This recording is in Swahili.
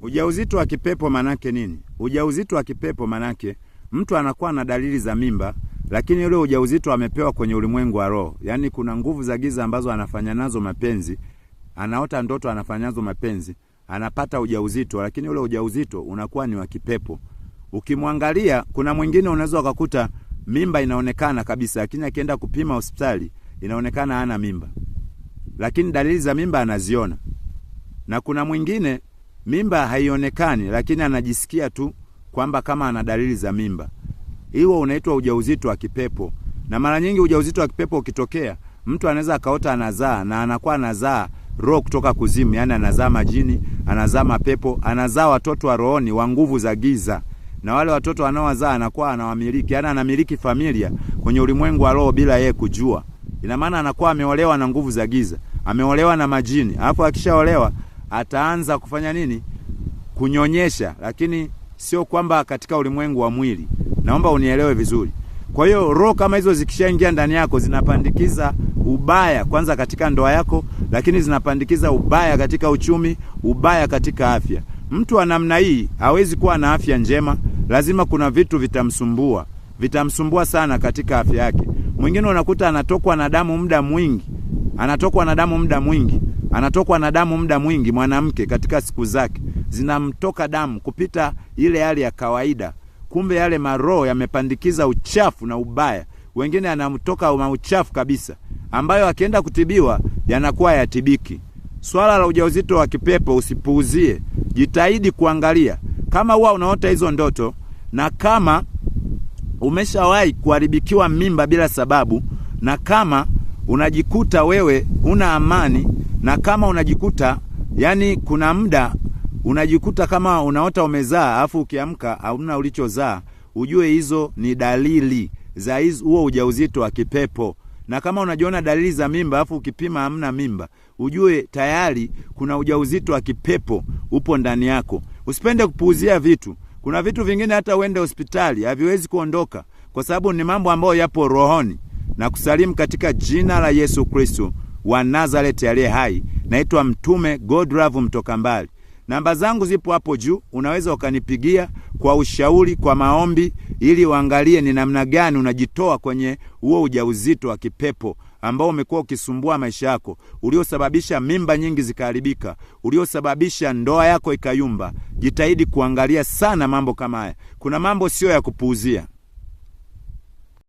Ujauzito wa kipepo manake nini? Ujauzito wa kipepo manake mtu anakuwa na dalili za mimba, lakini yule ujauzito amepewa kwenye ulimwengu wa roho. Yaani kuna nguvu za giza ambazo anafanya nazo mapenzi, anaota ndoto anafanya nazo mapenzi, anapata ujauzito, lakini ule ujauzito unakuwa ni wa kipepo. Ukimwangalia, kuna mwingine unaweza ukakuta mimba inaonekana kabisa, lakini akienda kupima hospitali inaonekana hana mimba, lakini dalili za mimba anaziona. Na kuna mwingine mimba haionekani, lakini anajisikia tu kwamba kama ana dalili za mimba. Hiyo unaitwa ujauzito wa kipepo. Na mara nyingi ujauzito wa kipepo ukitokea, mtu anaweza akaota anazaa na anakuwa anazaa roho kutoka kuzimu, yani anazaa majini, anazaa mapepo, anazaa watoto wa rohoni wa nguvu za giza. Na wale watoto anaowazaa anakuwa anawamiliki, yani anamiliki familia kwenye ulimwengu wa roho bila yeye kujua. Ina maana anakuwa ameolewa na nguvu za giza, ameolewa na majini. Alafu akishaolewa ataanza kufanya nini? Kunyonyesha, lakini sio kwamba katika ulimwengu wa mwili. Naomba unielewe vizuri. Kwa hiyo roho kama hizo zikishaingia ndani yako zinapandikiza ubaya kwanza katika ndoa yako, lakini zinapandikiza ubaya katika uchumi, ubaya katika afya. Mtu wa namna hii hawezi kuwa na afya njema, lazima kuna vitu vitamsumbua sana katika afya yake. Mwingine unakuta anatokwa na damu muda mwingi. Anatokwa na damu muda mwingi mwanamke katika siku zake. Zinamtoka damu kupita ile hali ya kawaida. Kumbe yale maroho yamepandikiza uchafu na ubaya. Wengine anamtoka uchafu kabisa, ambayo akienda kutibiwa yanakuwa yatibiki. Swala la ujauzito wa kipepo usipuuzie. Jitahidi kuangalia kama huwa unaota hizo ndoto, na kama umeshawahi kuharibikiwa mimba bila sababu, na kama unajikuta wewe una amani, na kama unajikuta yani kuna muda unajikuta kama unaota umezaa afu ukiamka hauna ulichozaa, ujue hizo ni dalili za huo ujauzito wa kipepo. Na kama unajiona dalili za mimba afu ukipima hamna mimba, ujue tayari kuna ujauzito wa kipepo upo ndani yako. Usipende kupuuzia vitu. Kuna vitu vingine hata uende hospitali haviwezi kuondoka, kwa sababu ni mambo ambayo yapo rohoni. Na kusalimu katika jina la Yesu Kristo wa Nazareti aliye hai. Naitwa Mtume Godlove Mtoka Mbali. Namba zangu zipo hapo juu, unaweza ukanipigia kwa ushauri, kwa maombi, ili uangalie ni namna gani unajitoa kwenye huo ujauzito wa kipepo ambao umekuwa ukisumbua maisha yako, uliosababisha mimba nyingi zikaharibika, uliosababisha ndoa yako ikayumba. Jitahidi kuangalia sana mambo kama haya. Kuna mambo sio ya kupuuzia.